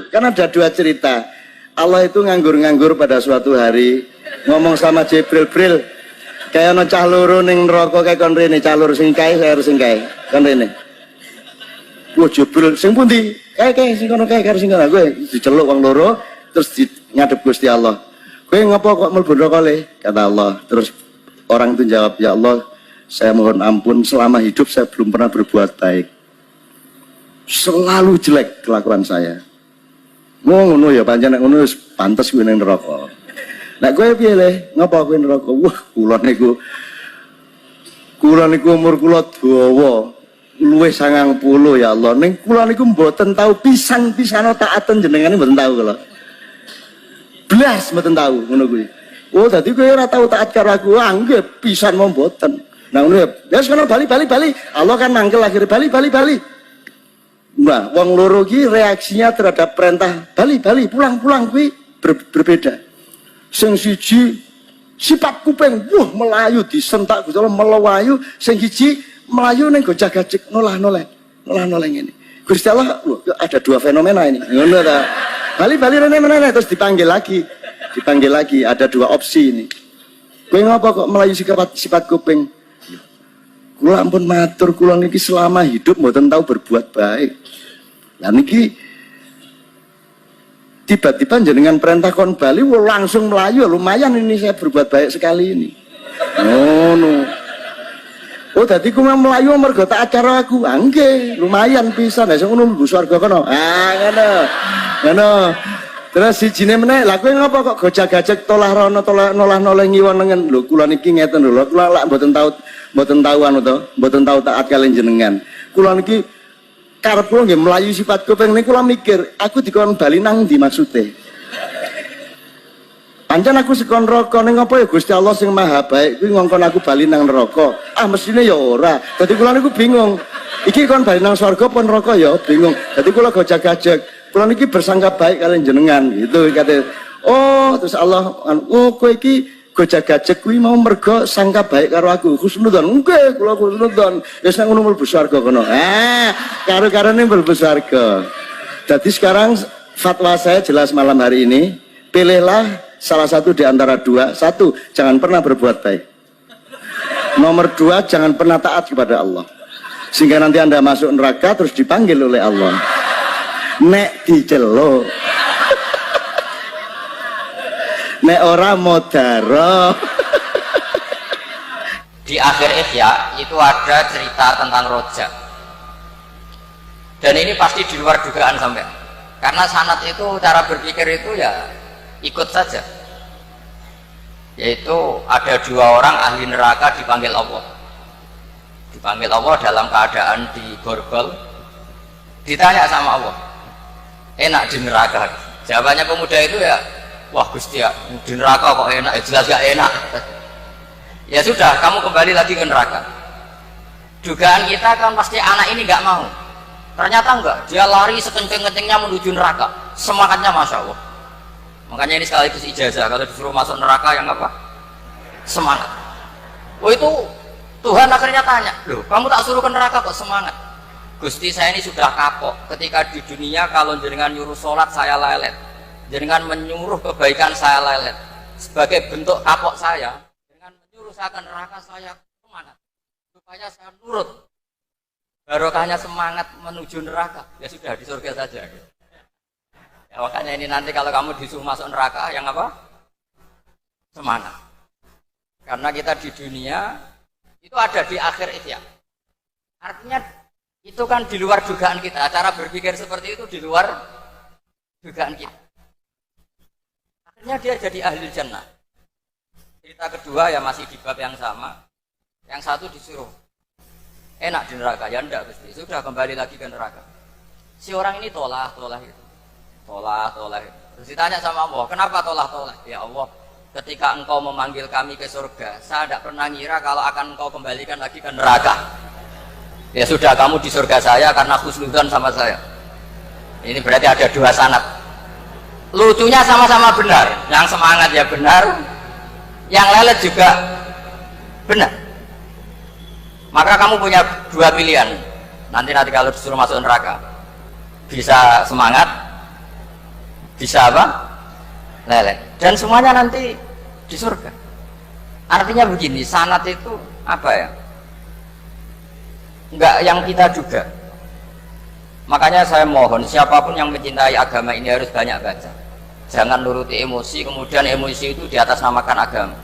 Kan ada dua cerita. Allah itu nganggur-nganggur pada suatu hari ngomong sama Jibril, Bril, kayak ono cah loro ning neraka kayak kon rene, cah loro sing kae saya harus sing kae. Kon rene. Wah, Jibril sing pundi? Kae sing kono kae karo sing kono. Kowe diceluk wong loro terus ngadep Gusti Allah. Kowe ngapa kok mlebu neraka le? Kata Allah. Terus orang itu jawab, ya Allah, saya mohon ampun, selama hidup saya belum pernah berbuat baik. Selalu jelek kelakuan saya. Ngono ya pancen nek ngono wis pantes kuwi ning neraka. Nek kowe piye le? Ngapa kowe neraka? Wah, kula niku umur kula dawa. Luwih 90 ya Allah. Ning kula niku mboten tahu pisan-pisan taaten jenengane mboten tahu kula. Blas mboten tahu ngono kuwi. Oh, dadi kowe ora tahu taat karo aku. Ah, nggih, pisan mau mboten. Nah ngono ya. Ya sekarang bali. Allah kan mangkel akhirnya bali. Nah, wong loro ki reaksinya terhadap perintah bali pulang kuwi berbeda. Sing siji sifat kuping, wah melayu disentak Gusti Allah melayu, sing siji melayu ning gojag-gajeg nolah-noleh ngene. Gusti Allah, ada dua fenomena ini. Ngono ta. Bali rene terus dipanggil lagi, ada dua opsi ini. Kowe ngapa kok melayu sifat kuping? Kula ampun matur, kula niki selama hidup mboten tahu berbuat baik. Lah niki tiba-tiba jenengan perintah kon bali langsung melayu, lumayan ini saya berbuat baik sekali ini. Oh, dadi ku melayu mergo tak acara aku. Ah nggih, lumayan pisan. Lah sing ngono mlebu swarga kono. Ah ngono. Terus sijine meneh, lha kowe ngapa kok gojag-gajeg tolah rono nolah noleh ngiwon nengen. Lho kula niki ngeten lho, kula lak mboten tahu anu to, mboten tahu taat kalian jenengan. Kula niki karep kula nggih melayu sifat kuping niku kula mikir, aku dikon bali nang ndi maksude. Pancen aku sekon neraka ning apa ya Gusti Allah sing Maha Baik kuwi ngongkon aku bali nang neraka. Ah mestine ya ora. Dadi kula niku bingung. Iki kon bali nang swarga apa neraka ya bingung. Dadi kula gojag-gajeg. Kula niki bersangka baik kalian jenengan gitu kate. Oh, terus Allah kowe iki gojag-gajeg kuwi mau mergo sangka baik karo aku. Husnudzon. Nggih, kula husnudzon. Wis nang ngono mlebu swarga kono. Karo-karone mlebu swarga. Jadi sekarang fatwa saya jelas malam hari ini, pilihlah salah satu di antara dua. Satu, jangan pernah berbuat baik. Nomor dua, jangan pernah taat kepada Allah. Sehingga nanti Anda masuk neraka terus dipanggil oleh Allah. Nek diceluk. Nek ora modaro. Di akhir Ihya itu ada cerita tentang rojak. Dan ini pasti di luar dugaan sampai. Karena sanad itu cara berpikir itu ya ikut saja. Yaitu ada dua orang ahli neraka dipanggil Allah. Dipanggil Allah dalam keadaan di borgol. Ditanya sama Allah, enak di neraka? Jawabannya pemuda itu ya, wah Gusti ya, di neraka kok enak? Ya jelas gak enak. Ya sudah, kamu kembali lagi ke neraka. Dugaan kita kan pasti anak ini gak mau. Ternyata enggak, dia lari sekenceng-kencengnya menuju neraka. Semangatnya Masya Allah. Makanya ini sekaligus ijazah, kalau disuruh masuk neraka yang apa? Semangat. Oh itu Tuhan akhirnya tanya, loh kamu tak suruh ke neraka kok semangat? Gusti saya ini sudah kapok. Ketika di dunia kalau jenengan nyuruh sholat saya lelet, jenengan menyuruh kebaikan saya lelet. Sebagai bentuk kapok saya, jenengan menyuruh saya ke neraka saya semangat supaya saya nurut. Barokahnya semangat menuju neraka, ya sudah di surga saja. Ya, makanya ini nanti kalau kamu disuruh masuk neraka yang apa? Semangat. Karena kita di dunia itu ada di akhir Ihya. Artinya itu kan di luar dugaan kita. Cara berpikir seperti itu di luar dugaan kita. Akhirnya dia jadi ahli jannah. Cerita kedua ya masih di bab yang sama. Yang satu disuruh enak di neraka, ya enggak Gusti. Sudah kembali lagi ke neraka. Si orang ini tolak itu. Terus ditanya sama Allah, kenapa tolak? Ya Allah, ketika engkau memanggil kami ke surga, saya tidak pernah ngira kalau akan engkau kembalikan lagi ke neraka. Ya sudah, kamu di surga saya karena husnudzon sama saya. Ini berarti ada dua sanad. Lucunya sama-sama benar. Yang semangat ya benar, yang lelet juga benar. Maka kamu punya dua pilihan. Nanti kalau disuruh masuk neraka, bisa semangat bisa apa? Lelet. Dan semuanya nanti di surga. Artinya begini, sanad itu apa ya? Enggak yang kita juga. Makanya saya mohon siapapun yang mencintai agama ini harus banyak baca. Jangan nuruti emosi, kemudian emosi itu di atas namakan agama.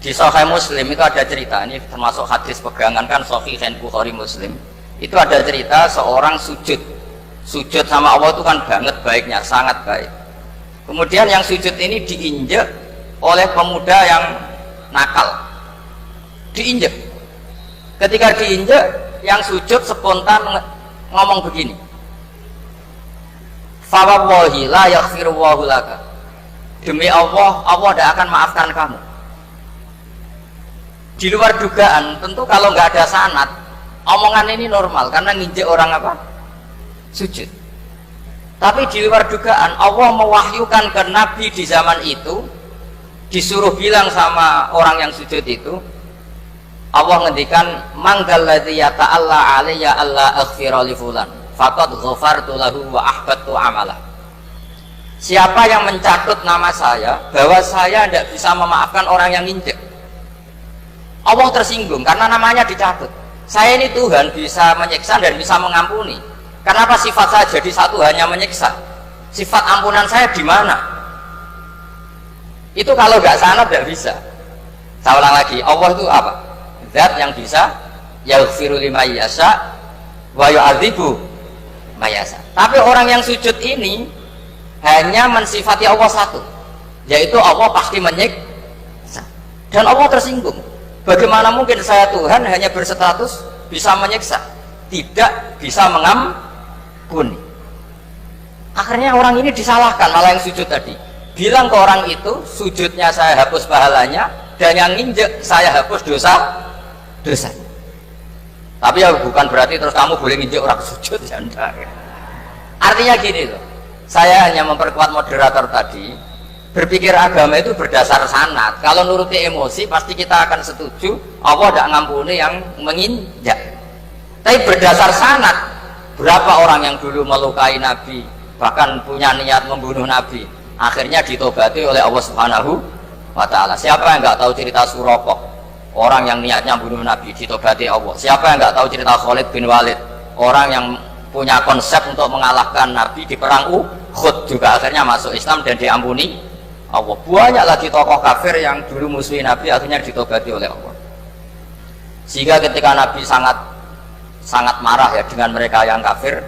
Di Sahih Muslim itu ada cerita, ini termasuk hadis pegangan kan Sahih Bukhari Muslim. Itu ada cerita seorang sujud sama Allah itu kan banget baiknya, sangat baik. Kemudian yang sujud ini diinjek oleh pemuda yang nakal, diinjek. Ketika diinjek, yang sujud spontan ngomong begini, fawallahi la yaghfirullahu laka, demi Allah, Allah tidak akan maafkan kamu. Di luar dugaan, tentu kalau nggak ada sanad, omongan ini normal karena nginjek orang apa? Sujud. Tapi di luar dugaan, Allah mewahyukan ke Nabi di zaman itu, disuruh bilang sama orang yang sujud itu, Allah ngendikan, manggal ladzi yata'alla alayya alla aghfira li fulan faqad ghafartu lahu wa ahbattu amalah. Siapa yang mencatut nama saya bahwa saya tidak bisa memaafkan orang yang nginjek, Allah tersinggung karena namanya dicatut. Saya ini Tuhan bisa menyiksa dan bisa mengampuni. Kenapa sifat saya jadi satu hanya menyiksa? Sifat ampunan saya di mana? Itu kalau nggak sanad nggak bisa. Saya ulang lagi, Allah itu apa? Zat yang bisa yaghfiru liman yasha wa yu'adzibu may yasha. Tapi orang yang sujud ini hanya mensifati Allah satu, yaitu Allah pasti menyiksa. Dan Allah tersinggung. Bagaimana mungkin saya Tuhan hanya berstatus bisa menyiksa, tidak bisa mengampuni? Akhirnya orang ini disalahkan, malah yang sujud tadi bilang ke orang itu, sujudnya saya hapus pahalanya, dan yang nginjek saya hapus dosa. Tapi ya bukan berarti terus kamu boleh nginjek orang sujud, ya enggak. Artinya gini loh, saya hanya memperkuat moderator tadi, berpikir agama itu berdasar sanad. Kalau nuruti emosi pasti kita akan setuju Allah tidak ngampuni yang menginjak. Tapi berdasar sanad, berapa orang yang dulu melukai Nabi, bahkan punya niat membunuh Nabi, akhirnya ditobati oleh Allah Subhanahu wa Ta'ala. Siapa yang nggak tahu cerita Suraqah, orang yang niatnya bunuh Nabi, ditobati Allah. Siapa yang nggak tahu cerita Khalid bin Walid, orang yang punya konsep untuk mengalahkan Nabi di perang Uhud, juga akhirnya masuk Islam dan diampuni Allah. Banyak lagi tokoh kafir yang dulu musuhin Nabi akhirnya ditobati oleh Allah. Sehingga ketika Nabi sangat marah ya dengan mereka yang kafir,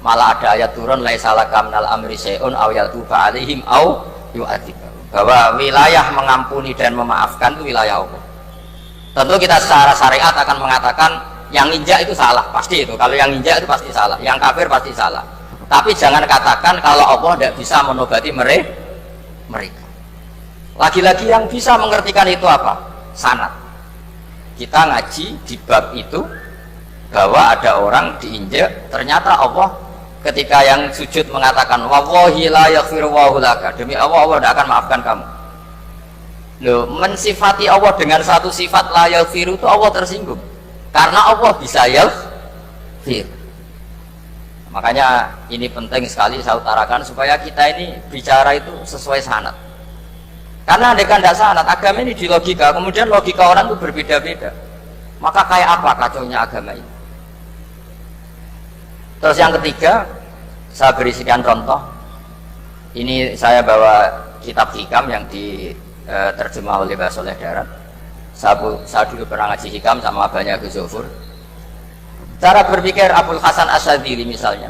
malah ada ayat turun laisa laka minal amri syai'un aw yatuba alaihim aw yu'adzibahum, bahwa wilayah mengampuni dan memaafkan itu wilayah Allah. Tentu kita secara syariat akan mengatakan yang injak itu salah, pasti itu. Kalau yang injak itu pasti salah, yang kafir pasti salah. Tapi jangan katakan kalau Allah tidak bisa menobati mereka. Lagi-lagi yang bisa mengertikan itu apa? Sanad. Kita ngaji di bab itu bahwa ada orang diinjek, ternyata Allah ketika yang sujud mengatakan wallahi la yaghfirullahu laka, demi Allah, Allah tidak akan maafkan kamu. Loh, mensifati Allah dengan satu sifat la yaghfiru itu Allah tersinggung karena Allah bisa yaghfir. Makanya ini penting sekali saya utarakan supaya kita ini bicara itu sesuai sanad. Karena andaikan tidak sanad, agama ini di logika, kemudian logika orang itu berbeda-beda. Maka kayak apa kacaunya agama ini? Terus yang ketiga, saya beri sekian contoh. Ini saya bawa kitab hikam yang diterjemah oleh Mbah Soleh Darat. Saya dulu pernah ngaji hikam sama abahnya Gus Zufur. Cara berpikir Abul Hasan Asyadzili misalnya,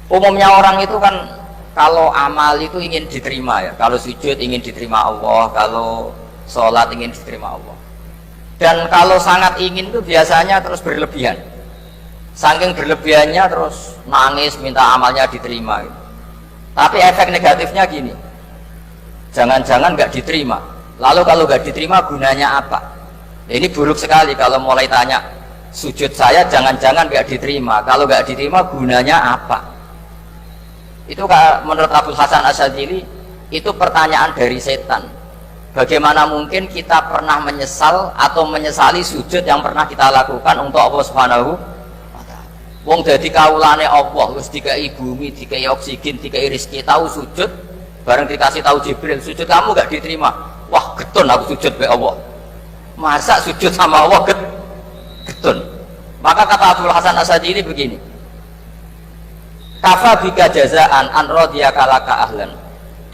umumnya orang itu kan kalau amal itu ingin diterima ya, kalau sujud ingin diterima Allah, kalau sholat ingin diterima Allah, dan kalau sangat ingin itu biasanya terus berlebihan, saking berlebihannya terus nangis minta amalnya diterima gitu. Tapi efek negatifnya gini, jangan-jangan nggak diterima, lalu kalau nggak diterima gunanya apa? Ini buruk sekali kalau mulai tanya, sujud saya jangan-jangan nggak diterima, kalau nggak diterima gunanya apa? Itu menurut Abul Hasan Asyadzili itu pertanyaan dari setan. Bagaimana mungkin kita pernah menyesal atau menyesali sujud yang pernah kita lakukan untuk Allah Subhanahu wa Ta'ala? Wong dadi kawulane Allah, wis dikai bumi, dikai oksigen, dikai rezeki, tahu sujud, bareng dikasih tahu Jibril, sujud kamu gak diterima. Wah, getun aku sujud be Allah. Masa sujud sama Allah getun. Maka kata Abdul Hasan Asadili begini. Kafa bika jazaan an radiyaka laka ahlan.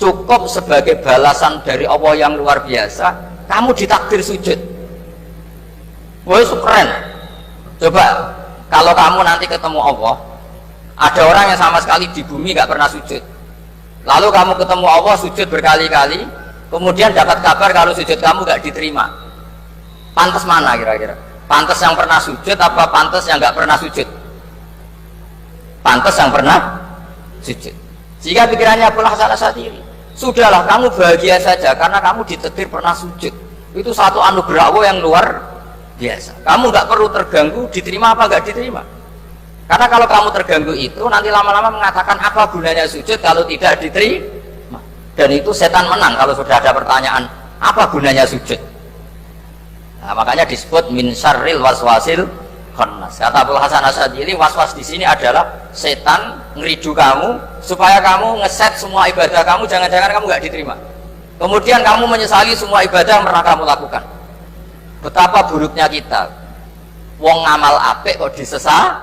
Cukup sebagai balasan dari Allah yang luar biasa, kamu ditakdir sujud. Wah, itu keren. Coba kalau kamu nanti ketemu Allah, ada orang yang sama sekali di bumi gak pernah sujud, lalu kamu ketemu Allah sujud berkali-kali, kemudian dapat kabar kalau sujud kamu gak diterima, pantas mana kira-kira? Pantas yang pernah sujud apa pantas yang gak pernah sujud? Pantas yang pernah sujud. Jika pikirannya Abdul Hasan Asadili, sudahlah kamu bahagia saja karena kamu ditakdir pernah sujud, itu satu anugerah Allah yang luar biasa. Kamu nggak perlu terganggu diterima apa nggak diterima, karena kalau kamu terganggu itu nanti lama-lama mengatakan apa gunanya sujud kalau tidak diterima, dan itu setan menang kalau sudah ada pertanyaan apa gunanya sujud. Nah, makanya disebut min syarril waswasil khannas. Kata Abdul Hasan Asadili, waswas di sini adalah setan ngeridu kamu supaya kamu ngeset semua ibadah kamu, jangan-jangan kamu nggak diterima, kemudian kamu menyesali semua ibadah yang pernah kamu lakukan. Betapa buruknya kita, wong ngamal apik kok disesat.